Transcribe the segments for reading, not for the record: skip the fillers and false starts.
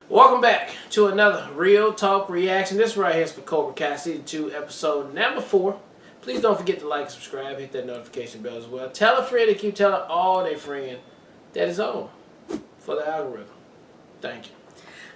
Welcome back to another Real Talk Reaction. This right here is for Cobra Kai Season 2, Episode number 4. Please don't forget to like, subscribe, hit that notification bell as well. Tell a friend to keep telling all their friends that is on for the algorithm. Thank you.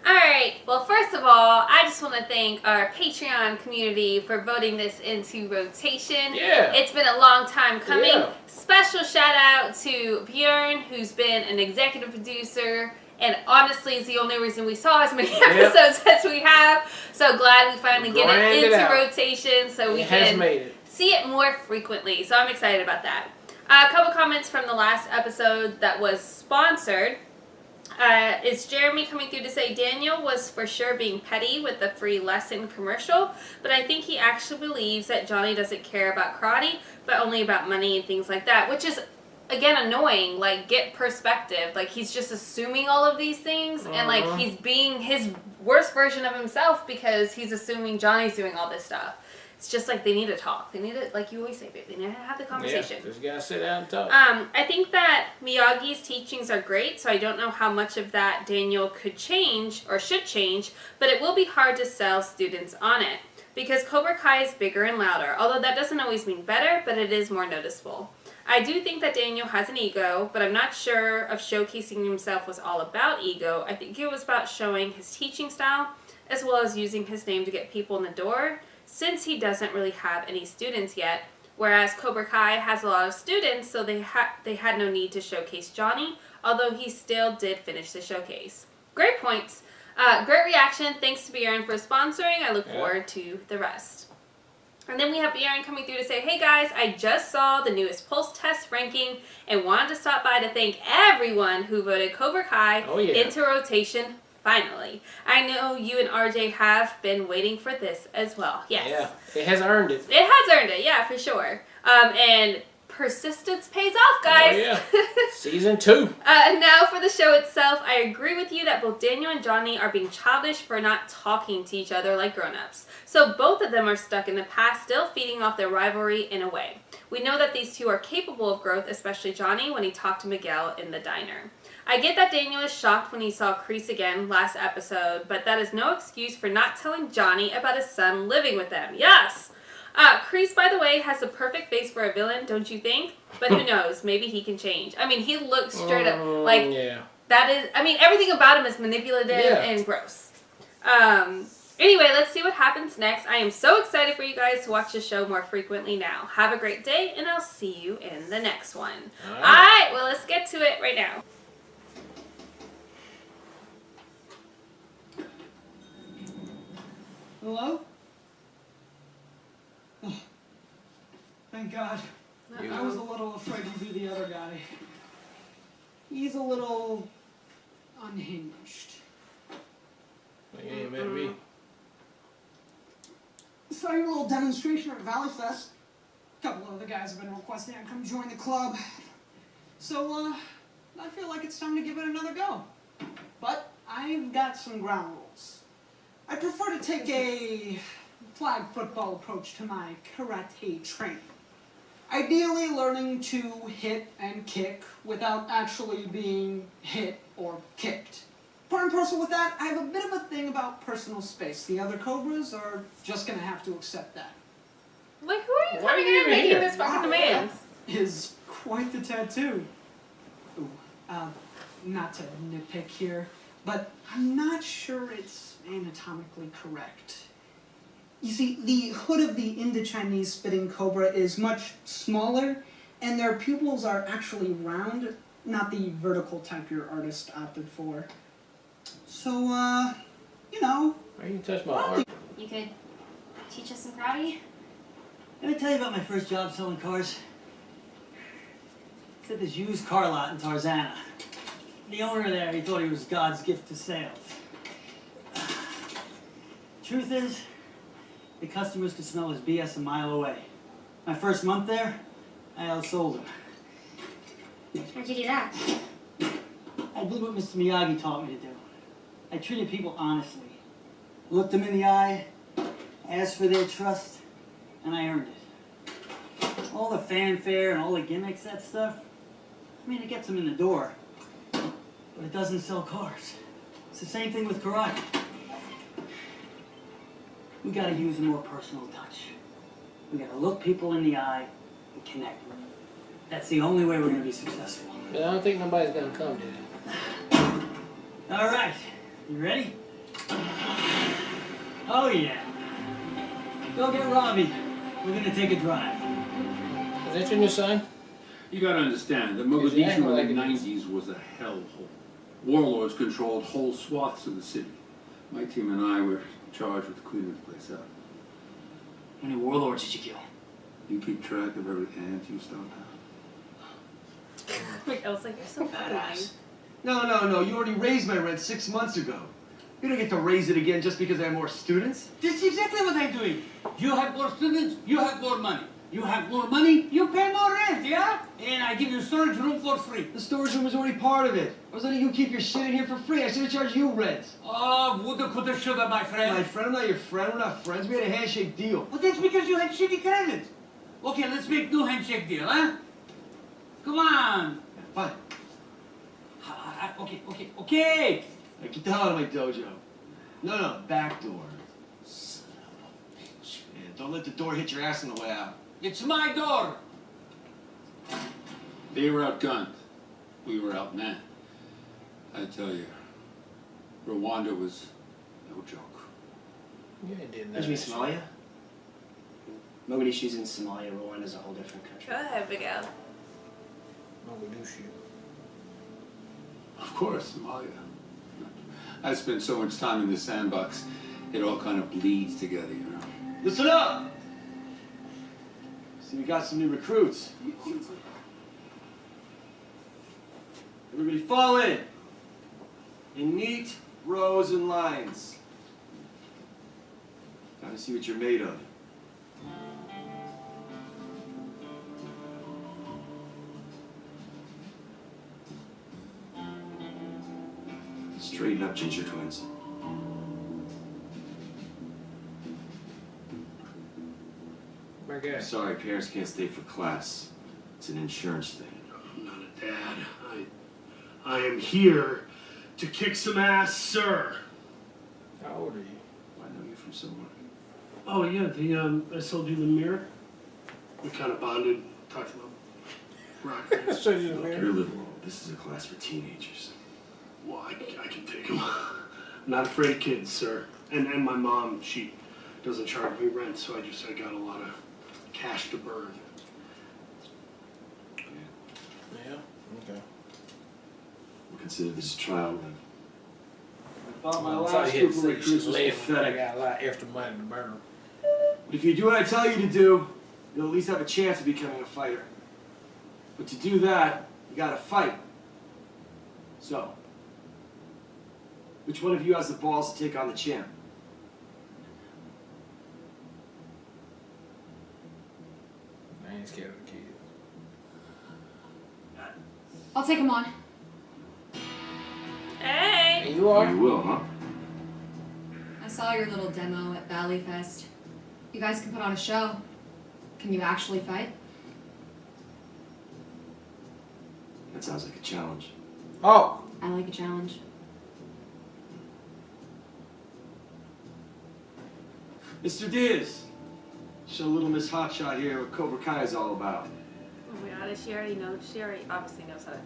Alright, well first of all, I just want to thank our Patreon community for voting this into rotation. Yeah. It's been a long time coming. Yeah. Special shout out to Bjorn, who's been an executive producer, and honestly is the only reason we saw as many episodes as we have. So glad we finally get it into rotation so we can see it more frequently. So I'm excited about that. A couple comments from the last episode that was sponsored. Is Jeremy coming through to say Daniel was for sure being petty with the free lesson commercial, but I think he actually believes that Johnny doesn't care about karate, but only about money and things like that, which is, again, annoying. Like, get perspective. Like, he's just assuming all of these things, and like, he's being his worst version of himself because he's assuming Johnny's doing all this stuff. It's just like they need to talk. They need to, like you always say, babe, they need to have the conversation. Yeah, just gotta sit down and talk. I think that Miyagi's teachings are great, so I don't know how much of that Daniel could change or should change, but it will be hard to sell students on it because Cobra Kai is bigger and louder, although that doesn't always mean better, but it is more noticeable. I do think that Daniel has an ego, but I'm not sure if showcasing himself was all about ego. I think it was about showing his teaching style as well as using his name to get people in the door, since he doesn't really have any students yet, whereas Cobra Kai has a lot of students, so they had no need to showcase Johnny, although he still did finish the showcase. Great points. Great reaction. Thanks to Bjorn for sponsoring. I look forward to the rest. And then we have Bjorn coming through to say, hey guys, I just saw the newest Pulse test ranking and wanted to stop by to thank everyone who voted Cobra Kai into rotation. Finally. I know you and RJ have been waiting for this as well. Yes. Yeah, it has earned it. It has earned it, yeah, for sure. And persistence pays off, guys. Oh, yeah. Season 2. Now for the show itself, I agree with you that both Daniel and Johnny are being childish for not talking to each other like grown-ups. So both of them are stuck in the past, still feeding off their rivalry in a way. We know that these two are capable of growth, especially Johnny when he talked to Miguel in the diner. I get that Daniel is shocked when he saw Kreese again last episode, but that is no excuse for not telling Johnny about his son living with them. Yes! Kreese, by the way, has the perfect face for a villain, don't you think? But who knows? Maybe he can change. I mean, he looks straight up like that is... I mean, everything about him is manipulative and gross. Anyway, let's see what happens next. I am so excited for you guys to watch the show more frequently now. Have a great day, and I'll see you in the next one. All right, well, let's get to it right now. Hello? Oh, thank God. I was a little afraid to do the other guy. He's a little unhinged. Yeah, maybe. Starting a little demonstration at Valley Fest. A couple of other guys have been requesting I come join the club. So, I feel like it's time to give it another go. But I've got some ground rules. I prefer to take a flag football approach to my karate training. Ideally learning to hit and kick without actually being hit or kicked. Part and parcel with that, I have a bit of a thing about personal space. The other Cobras are just gonna have to accept that. Like, who are you coming in and making this fucking demands? Is quite the tattoo. Ooh, not to nitpick here, but I'm not sure it's anatomically correct. You see, the hood of the Indo-Chinese spitting cobra is much smaller, and their pupils are actually round, not the vertical type your artist opted for. So, you know... Why you touch my arm? You could teach us some karate? Let me tell you about my first job selling cars. It's at this used car lot in Tarzana. The owner there, he thought he was God's gift to sales. Truth is, the customers could smell his BS a mile away. My first month there, I outsold him. How'd you do that? I did what Mr. Miyagi taught me to do. I treated people honestly. Looked them in the eye, asked for their trust, and I earned it. All the fanfare and all the gimmicks, that stuff, I mean, it gets them in the door, but it doesn't sell cars. It's the same thing with karate. We gotta use a more personal touch. We gotta look people in the eye and connect with them. That's the only way we're gonna be successful. But I don't think nobody's gonna come to it. All right, you ready? Oh yeah. Go get Robbie. We're gonna take a drive. Is that your new son? You gotta understand, the He's Mogadishu acting in like the it is. 90s was a hellhole. Warlords controlled whole swaths of the city. My team and I were charged with cleaning the place up. How many warlords did you kill? You keep track of every ant you stomp out. Wait, I was like, you're so blind. No. You already raised my rent 6 months ago. You don't get to raise it again just because I have more students. That's exactly what I'm doing. You have more students, you have more money. You have more money, you pay more rent, yeah? And I give you storage room for free. The storage room was already part of it. I was letting you keep your shit in here for free. I should have charged you rent. Oh, woulda, coulda, shoulda, my friend. My friend, I'm not your friend. We're not friends. We had a handshake deal. Well, that's because you had shitty credit. Okay, let's make new handshake deal, huh? Come on. Fine. Okay. Now get the hell out of my dojo. No, back door. Son of a bitch. Yeah, don't let the door hit your ass on the way out. It's my door. They were outgunned. We were outmanned. I tell you, Rwanda was no joke. Yeah, it did Did you mean Somalia? Mogadishu's in Somalia, Rwanda's a whole different country. Go ahead, Big Al. Mogadishu. Of course, Somalia. I spent so much time in the sandbox, it all kind of bleeds together, you know. Listen up! See, we got some new recruits. Everybody fall in neat rows and lines. Time to see what you're made of. Straighten up, Ginger Twins. My guy. Sorry, parents can't stay for class. It's an insurance thing. I'm not a dad. I am here to kick some ass, sir. How old are you? I know you from somewhere. Oh yeah, I sold you the mirror. We kind of bonded, talked about rock. I showed you the Look, mirror. you're little. This is a class for teenagers. Well, I can take them. I'm not afraid of kids, sir. And my mom, she doesn't charge me rent, so I got a lot of cash to burn. Yeah. Okay. We'll consider this a trial run. I thought my So last he group had of to recruits say was left. I pathetic. got a lot of extra money to burn. But if you do what I tell you to do, you'll at least have a chance of becoming a fighter. But to do that, you gotta fight. So, which one of you has the balls to take on the champ? I ain't scared of the kids. I'll take him on. Hey! And you are? You will, huh? I saw your little demo at Valley Fest. You guys can put on a show. Can you actually fight? That sounds like a challenge. Oh! I like a challenge. Mr. Diaz, show little Miss Hotshot here what Cobra Kai is all about. Oh my god, she already knows. She already obviously knows how to.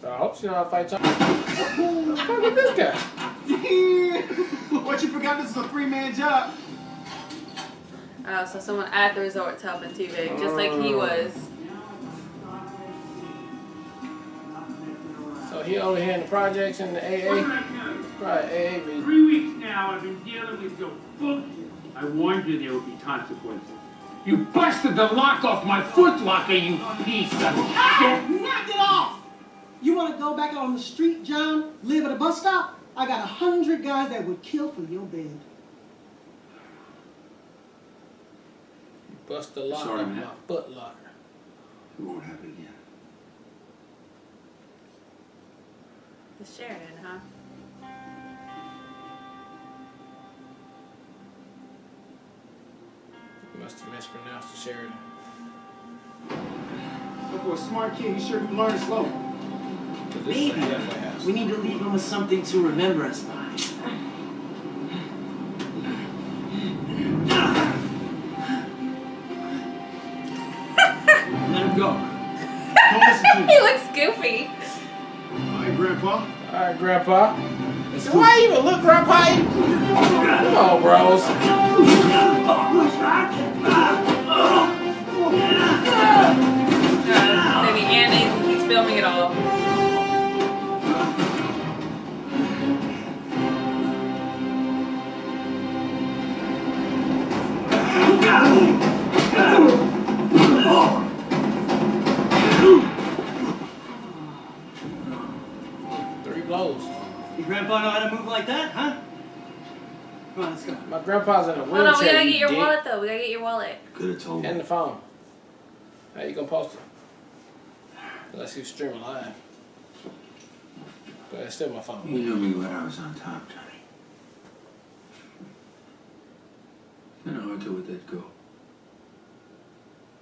I hope she know how to fight time. Who the fuck is this guy? What, you forgot this is a three-man job? Oh, so someone at the resort's helping too big, just like he was. So he over here in the projects in the AA? Right, AA. 3 weeks now I've been dealing with your bullshit. I warned you there would be consequences. You busted the lock off my foot locker, you piece of shit! Knock it off! You want to go back on the street, John? Live at a bus stop? I got 100 guys that would kill for your bed. You bust the lock Sorry, off man. my foot locker. It won't happen again. The Sheridan, huh? You must have mispronounced the Sheridan. Look, for a smart kid, you sure can learn slow. But this is a Maybe halfway house. we need to leave him with something to remember us by. Let him go. Don't listen to him. He looks goofy. Hi, Grandpa. All right, Grandpa. Let's Do I even look Grandpa? Come on, bros. Maybe and he's filming it all. Three blows. Your grandpa know how to move like that, huh? Come on, let's go. My grandpa's in a Hold wheelchair. on, we gotta you get your dick. wallet though. We gotta get your wallet. Could have told me. And the phone. How you gonna post it? Unless you stream live. But it's still my phone. You knew me when I was on top, Johnny. You know, hard to let that go.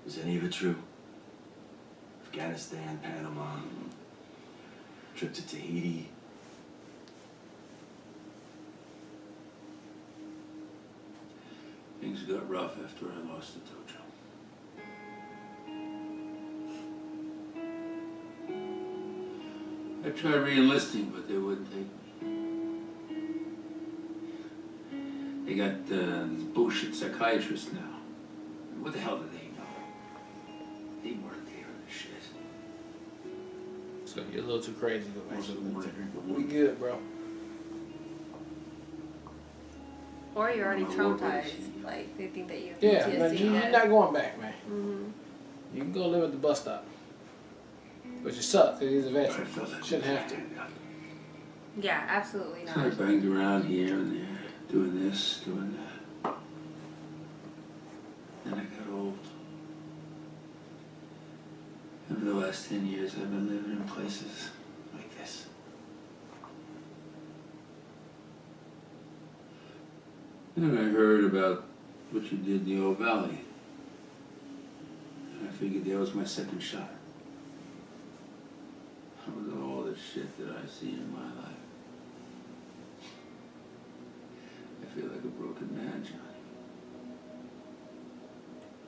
Is any of it true? Afghanistan, Panama, trip to Tahiti. Things got rough after I lost the dojo. I tried re-enlisting, but they wouldn't take me. They got these bullshit psychiatrists now. What the hell do they know? They weren't there in the shit. So you're a little too crazy to go back to the Want to military. drink a We water? good, bro. Or you're already My war traumatized. buddies. Like they think that you have Yeah, PTSD. man, you're not going back, man. Mm-hmm. You can go live at the bus stop. Which it sucks, because he's a I veteran. felt that Shouldn't have to. Yeah, absolutely So I not. banged around here and there, doing this, doing that. Then I got old. And for the last 10 years, I've been living in places like this. And then I heard about what you did in the old valley. And I figured that was my second shot. With all the shit that I see in my life. I feel like a broken man, Johnny.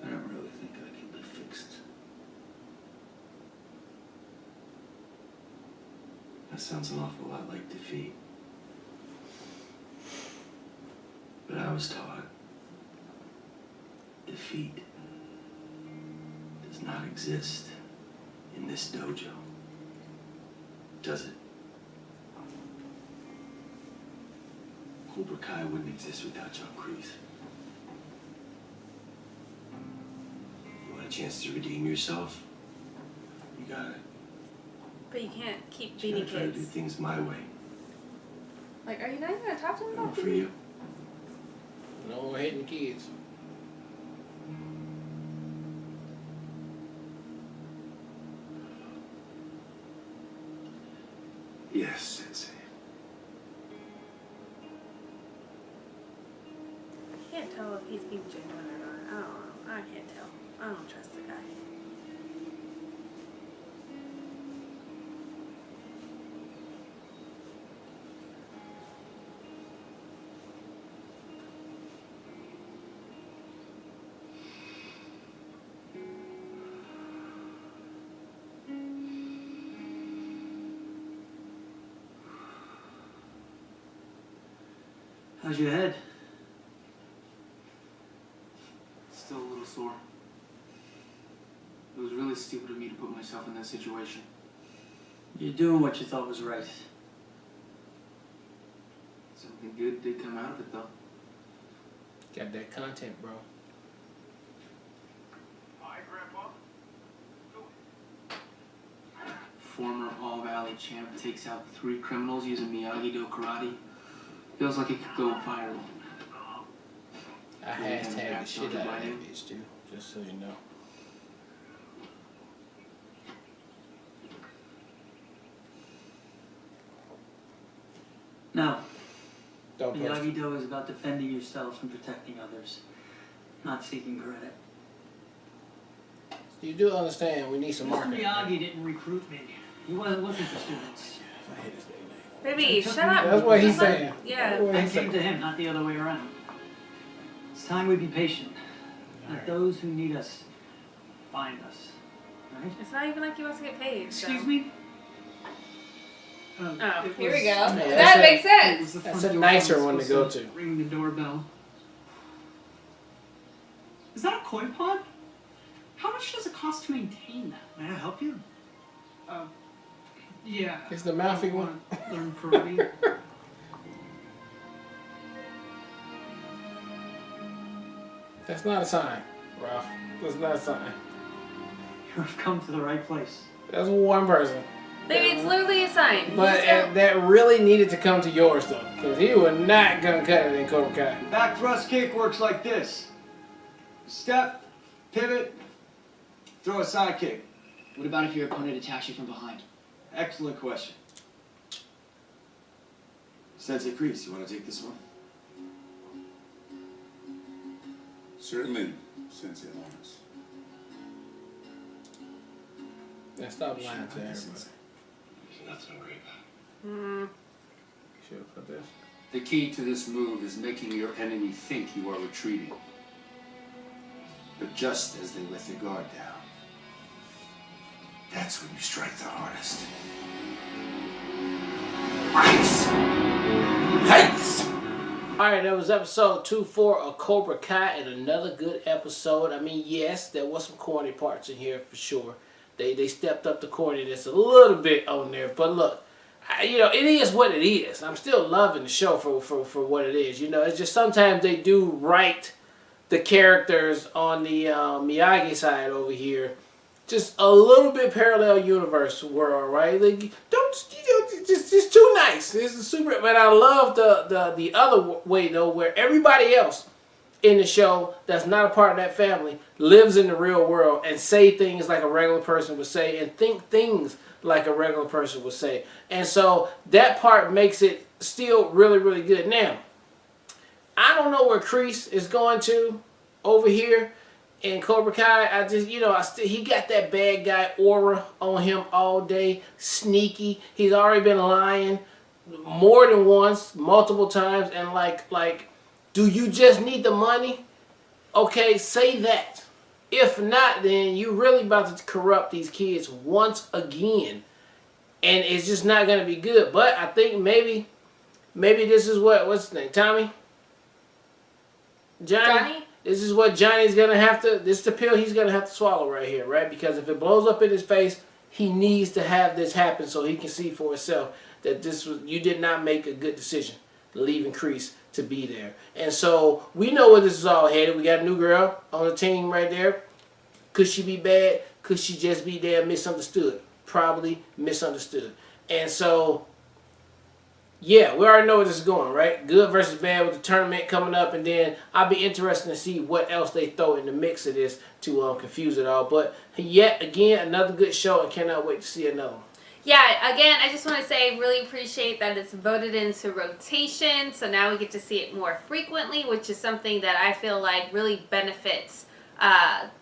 I don't really think I can be fixed. That sounds an awful lot like defeat. But I was taught defeat does not exist in this dojo. Does it? Cobra Kai wouldn't exist without John Kreese. You want a chance to redeem yourself? You got it. But you can't keep You beating gotta try to do kids. things my way. Like, are you not even gonna talk to them One about for beating? you. No more hitting kids. Yes, Sensei. I can't tell if he's being genuine or not. I don't know. I can't tell. I don't trust the guy. How's your head? Still a little sore. It was really stupid of me to put myself in that situation. You're doing what you thought was right. Something good did come out of it, though. Got that content, bro. Hi, Grandpa. Former All Valley champ takes out 3 criminals using Miyagi-Do karate. Feels like it could go viral. I hashtag the shit out of that bitch, too. Just so you know. Now, Don't post it. Miyagi-Do is about defending yourself and protecting others. not seeking credit. You do understand we need some Mr. marketing. Miyagi didn't recruit me. He wasn't looking for students. I hate his nickname. Baby, shut up. That's what he's Just let- saying. Yeah. That's what I he's came saying. to him, not the other way around. It's time we be patient. Let those who need us find us. Right? It's not even like he wants to get paid. So. Excuse me? Oh, It here we was- go. Yeah, That that's makes It sense. was the That's front a door. nicer I was one to supposed go to. Ring the doorbell. Is that a koi pond? How much does it cost to maintain that? May I help you? Yeah. It's the mouthy I one. wanna Learn karate. That's not a sign, Ralph. That's not a sign. You've come to the right place. That's one person. Baby, it's literally a sign. But You just that really needed to come to yours though, because he was not gonna cut it in Cobra Kai. Back thrust kick works like this. Step, pivot, throw a side kick. What about if your opponent attacks you from behind? Excellent question. Sensei Kreese, you want to take this one? Certainly, Sensei Lawrence. Now stop lying to everybody. That's no great. You sure about this? The key to this move is making your enemy think you are retreating. But just as they let their guard down, that's when you strike the hardest. Heights! Alright, that was episode 2-4 of Cobra Kai, and another good episode. I mean, yes, there was some corny parts in here for sure. They stepped up the corniness a little bit on there, but look, it is what it is. I'm still loving the show for what it is. It's just sometimes they do write the characters on the Miyagi side over here just a little bit parallel universe world, right? Like, just too nice. This is super, but I love the other way though, where everybody else in the show that's not a part of that family lives in the real world and say things like a regular person would say and think things like a regular person would say. And so that part makes it still really, really good. Now, I don't know where Kreese is going to over here in Cobra Kai. I just, he got that bad guy aura on him all day. Sneaky. He's already been lying more than once, multiple times, and like, do you just need the money? Okay, say that. If not, then you're really about to corrupt these kids once again. And it's just not going to be good. But I think maybe this is what's his name? Tommy? Johnny? This is what Johnny's going to have to, this is the pill he's going to have to swallow right here, right? Because if it blows up in his face, he needs to have this happen so he can see for himself that you did not make a good decision leaving Kreese to be there. And so we know where this is all headed. We got a new girl on the team right there. Could she be bad? Could she just be there misunderstood? Probably misunderstood. And so, yeah, we already know where this is going, right? Good versus bad with the tournament coming up, and then I'll be interested to see what else they throw in the mix of this to confuse it all. But yet again, another good show, and cannot wait to see another one. Yeah, again, I just want to say really appreciate that it's voted into rotation, so now we get to see it more frequently, which is something that I feel like really benefits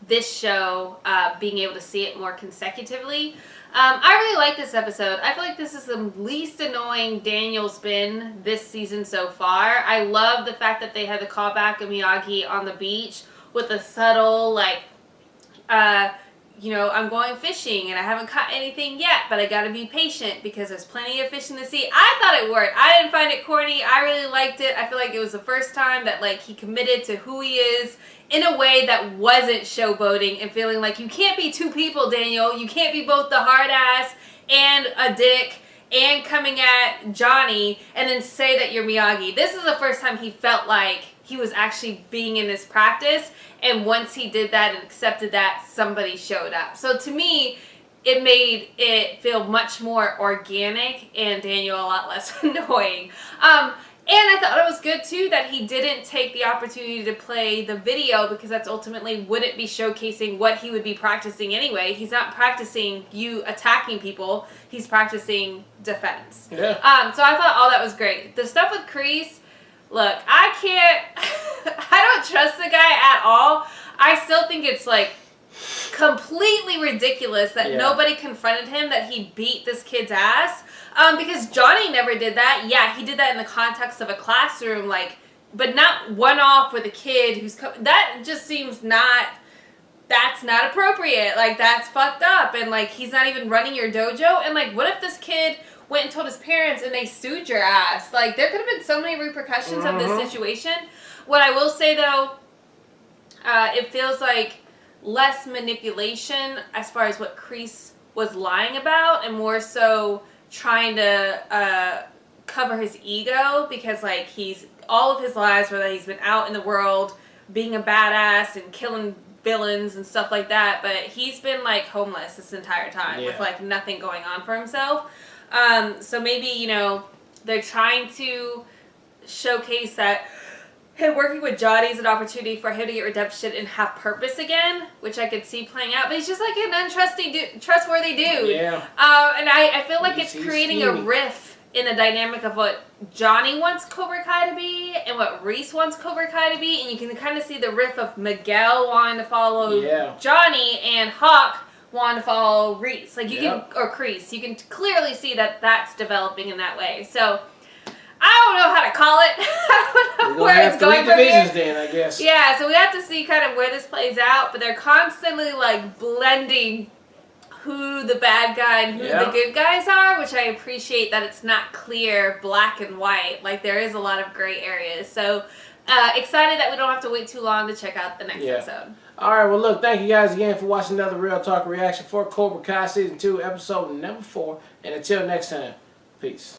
this show, being able to see it more consecutively. I really like this episode. I feel like this is the least annoying Daniel's been this season so far. I love the fact that they had the callback of Miyagi on the beach with a subtle, I'm going fishing and I haven't caught anything yet, but I gotta be patient because there's plenty of fish in the sea. I thought it worked. I didn't find it corny. I really liked it. I feel like it was the first time that he committed to who he is in a way that wasn't showboating and feeling like you can't be two people, Daniel. You can't be both the hard ass and a dick and coming at Johnny and then say that you're Miyagi. This is the first time he felt like he was actually being in his practice, and once he did that and accepted that, somebody showed up. So to me, it made it feel much more organic and Daniel a lot less annoying. And I thought it was good too that he didn't take the opportunity to play the video, because that's ultimately wouldn't be showcasing what he would be practicing anyway. He's not practicing you attacking people, he's practicing defense. Yeah. So I thought all that was great. The stuff with Kreese, look, I don't trust the guy at all. I still think it's like completely ridiculous that nobody confronted him that he beat this kid's ass. Because Johnny never did that. Yeah, he did that in the context of a classroom, like, but not one off with a kid who's that just seems not. That's not appropriate. Like, that's fucked up. And like, he's not even running your dojo. And like, what if this kid went and told his parents and they sued your ass? Like, there could have been so many repercussions of this situation. What I will say though, it feels like less manipulation as far as what Kreese was lying about, and more so trying to cover his ego, because like all of his lies were that he's been out in the world being a badass and killing villains and stuff like that, but he's been like homeless this entire time with like nothing going on for himself. So maybe, you know, they're trying to showcase that him working with Johnny is an opportunity for him to get redemption and have purpose again, which I could see playing out. But he's just like an untrustworthy dude. Yeah. And I feel like it's creating a rift in the dynamic of what Johnny wants Cobra Kai to be and what Reese wants Cobra Kai to be. And you can kind of see the rift of Miguel wanting to follow Johnny and Hawk wanting to follow Reese. Like you can, or Kreese. You can clearly see that that's developing in that way. So I don't know how to call it. I don't know where it's going from here. Then, I guess. Yeah, so we have to see kind of where this plays out, but they're constantly like blending who the bad guy and who the good guys are, which I appreciate that it's not clear black and white. Like there is a lot of gray areas. So excited that we don't have to wait too long to check out the next episode. All right, well, look, thank you guys again for watching another Real Talk reaction for Cobra Kai Season 2, Episode number 4. And until next time, peace.